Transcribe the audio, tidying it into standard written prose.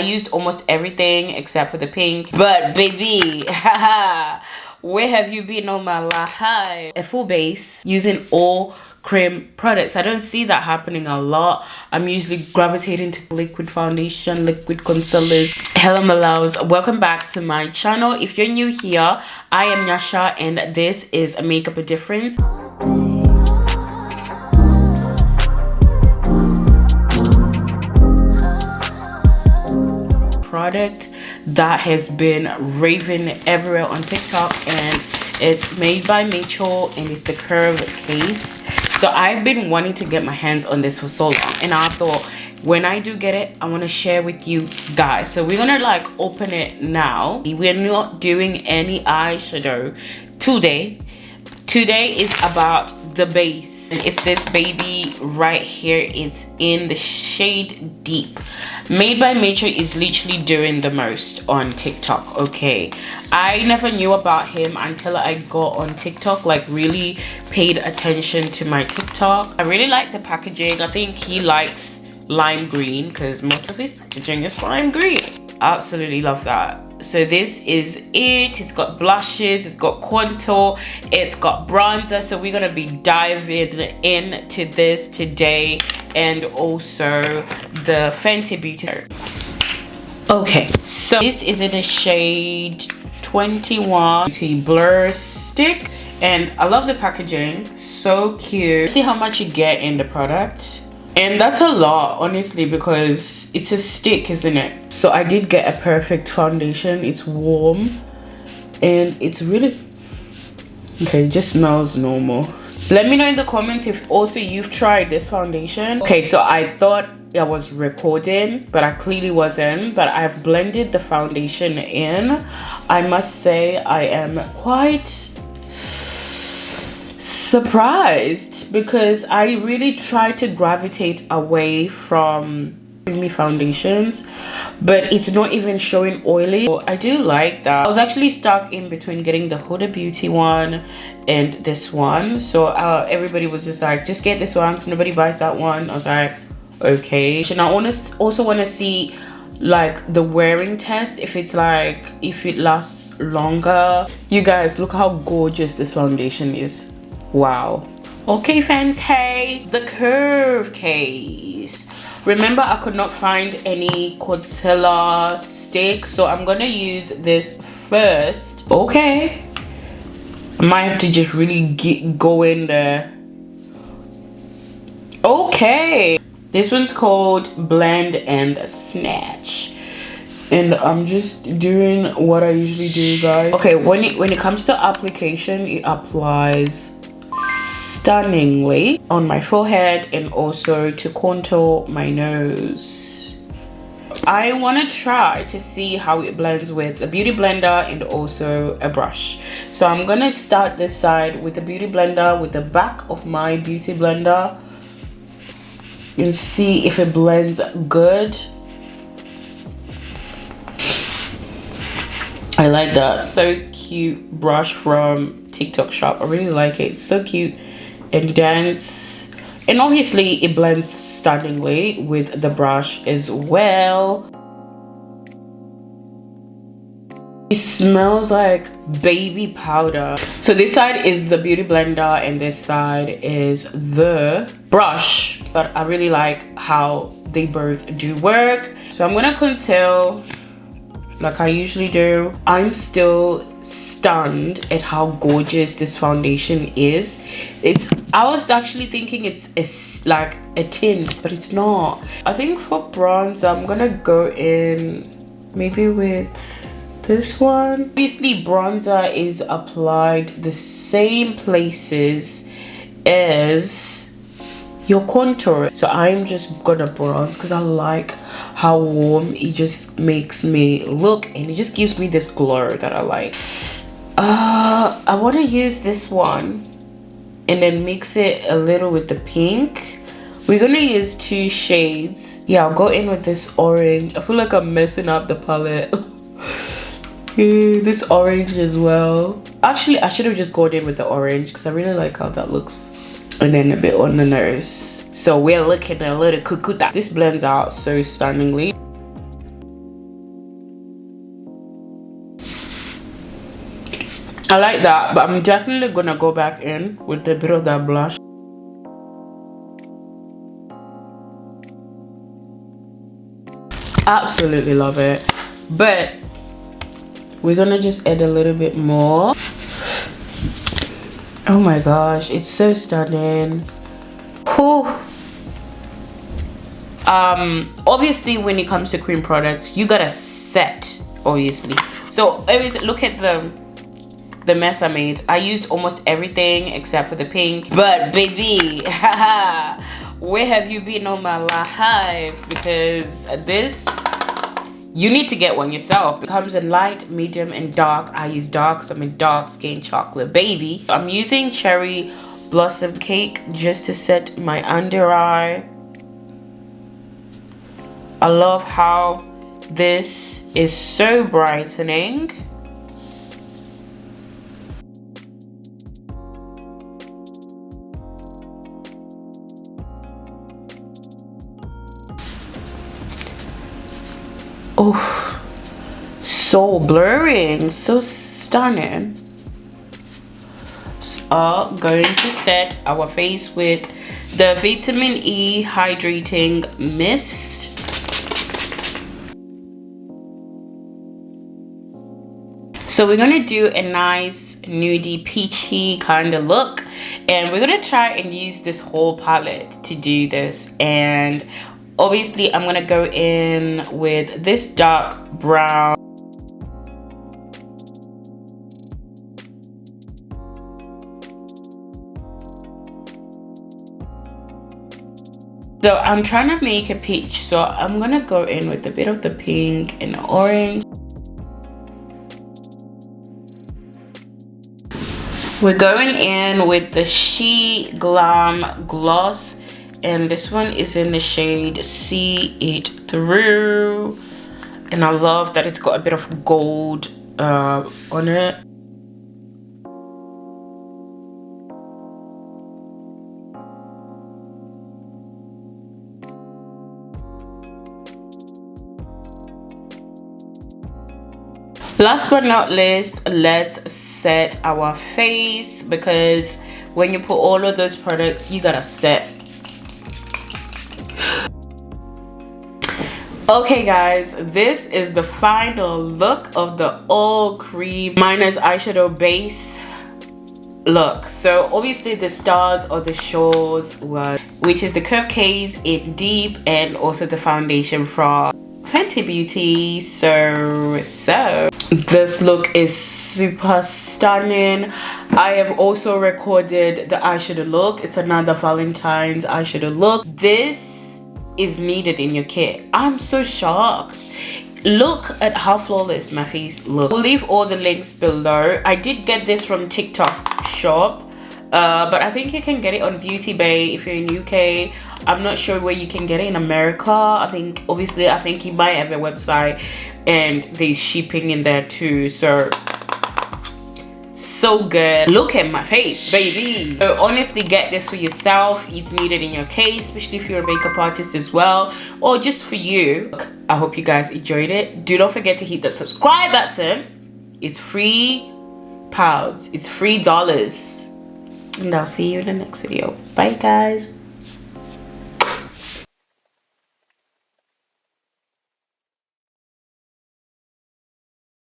I used almost everything except for the pink. But baby, haha, where have you been all my life? A full base using all cream products. I don't see that happening a lot. I'm usually gravitating to liquid foundation, liquid concealers. Hello my loves, welcome back to my channel. If you're new here, I am Nyasha and this is Makeup a Difference. Product that has been raving everywhere on TikTok, and it's Made by Mitchell and it's the curve case. So I've been wanting to get my hands on this for so long, and I thought when I do get it, I want to share with you guys. So we're gonna like open it now. We're not doing any eyeshadow today. Today is about the base, and it's this baby right here. It's in the shade Deep. Made by Mitchell is literally doing the most on TikTok. Okay, I never knew about him until I got on TikTok, like really paid attention to my TikTok. I really like the packaging. I think he likes lime green because most of his packaging is lime green. Absolutely love that. So this is it. It's got blushes, it's got contour, it's got bronzer. So we're gonna be diving into this today, and also the Fenty Beauty. Okay, so this is in the shade 21 Beauty Blur Stick, and I love the packaging. So cute. See how much you get in the product. And that's a lot, honestly, because it's a stick, isn't it? So I did get a perfect foundation. It's warm and it's really okay. It just smells normal. Let me know in the comments if also you've tried this foundation. Okay, so I thought I was recording, but I clearly wasn't. But I've blended the foundation in. I must say I am quite surprised because I really try to gravitate away from creamy foundations, but it's not even showing oily. So I do like that. I was actually stuck in between getting the Huda Beauty one and this one. So everybody was just like, just get this one because nobody buys that one. I was like, okay. And I also want to see like the wearing test, if it's like, if it lasts longer. You guys, look how gorgeous this foundation is. Wow. Okay, Fenty, the curve case. Remember, I could not find any concealer stick, so I'm gonna use this first. Okay, I might have to just really go in there. Okay, this one's called Blend and Snatch, and I'm just doing what I usually do, guys. Okay, when it comes to application, it applies stunningly on my forehead and also to contour my nose. I want to try to see how it blends with a beauty blender and also a brush. So I'm gonna start this side with the beauty blender, with the back of my beauty blender, and see if it blends good. I like that. So cute brush from TikTok shop. I really like it. It's so cute and dense, and obviously it blends stunningly with the brush as well. It smells like baby powder. So this side is the beauty blender and this side is the brush, but I really like how they both do work. So I'm gonna conceal like I usually do. I'm still stunned at how gorgeous this foundation is. I was actually thinking it's like a tint, but it's not. I think for bronze, I'm gonna go in maybe with this one. Obviously, bronzer is applied the same places as your contour, so I'm just gonna bronze because I like how warm it just makes me look, and it just gives me this glow that I like. I want to use this one and then mix it a little with the pink. We're gonna use two shades. Yeah, I'll go in with this orange. I feel like I'm messing up the palette. This orange as well. Actually, I should have just gone in with the orange because I really like how that looks. And then a bit on the nose. So we're looking a little cuckoo. This blends out so stunningly. I like that, but I'm definitely gonna go back in with a bit of that blush. Absolutely love it, but we're gonna just add a little bit more. Oh my gosh, it's so stunning. Whew. Obviously when it comes to cream products, you gotta set, obviously. So always look at the mess I made. I used almost everything except for the pink, but baby, haha, where have you been all my life? Because this, you need to get one yourself. It comes in light, medium, and dark. I use dark because I'm a dark skin chocolate baby. I'm using Cherry Blossom Cake just to set my under eye. I love how this is so brightening. Oh, so blurring, so stunning. So, going to set our face with the Vitamin E Hydrating Mist. So we're gonna do a nice nudie peachy kind of look, and we're gonna try and use this whole palette to do this. And obviously I'm gonna go in with this dark brown. So I'm trying to make a peach, so I'm gonna go in with a bit of the pink and orange. We're going in with the She Glam Gloss, and this one is in the shade See It Through, and I love that it's got a bit of gold on it. Last but not least, let's set our face, because when you put all of those products, you gotta set. Okay guys, this is the final look of the all cream minus eyeshadow base look. So obviously the stars or the shores were, which is the Curve K's in Deep, and also the foundation from Fenty Beauty. So this look is super stunning. I have also recorded the eyeshadow look. It's another Valentine's eyeshadow look. This is needed in your kit. I'm so shocked. Look at how flawless my face looks. We'll leave all the links below. I did get this from TikTok shop, but I think you can get it on Beauty Bay if you're in UK. I'm not sure where you can get it in America. I think you might have a website and there's shipping in there too. So good. Look at my face, baby. So honestly, get this for yourself. It's needed in your case, especially if you're a makeup artist as well, or just for you. I hope you guys enjoyed it. Do not forget to hit the subscribe button. It's free pounds, it's $3, and I'll see you in the next video. Bye guys.